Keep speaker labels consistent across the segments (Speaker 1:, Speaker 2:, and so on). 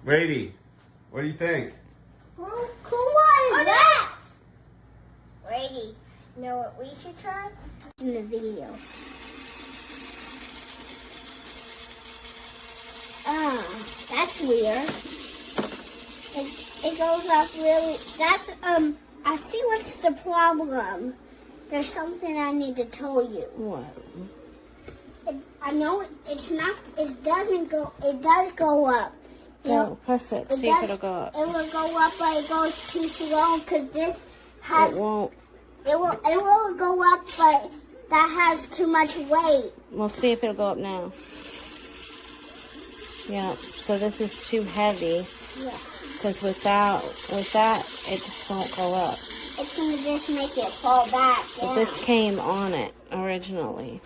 Speaker 1: Brady, what do you think?
Speaker 2: Oh, cool one. That. Brady, you know what we should try? In the video. That's weird. It goes up really. That's I see what's the problem. There's something I need to tell you.
Speaker 3: What?
Speaker 2: I know it's not. It doesn't go. It does go up.
Speaker 3: Go, press it. See if it'll go up.
Speaker 2: It will go up, but it goes too slow because this has.
Speaker 3: It won't.
Speaker 2: It will go up, but that has too much weight.
Speaker 3: We'll see if it'll go up now. Yeah. So this is too heavy.
Speaker 2: Yeah.
Speaker 3: Because with that, it just won't go up.
Speaker 2: It's gonna just make it fall back
Speaker 3: But
Speaker 2: down.
Speaker 3: this came on it originally.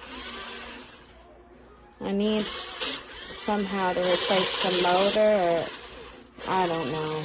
Speaker 3: I need somehow to replace the motor, or I don't know.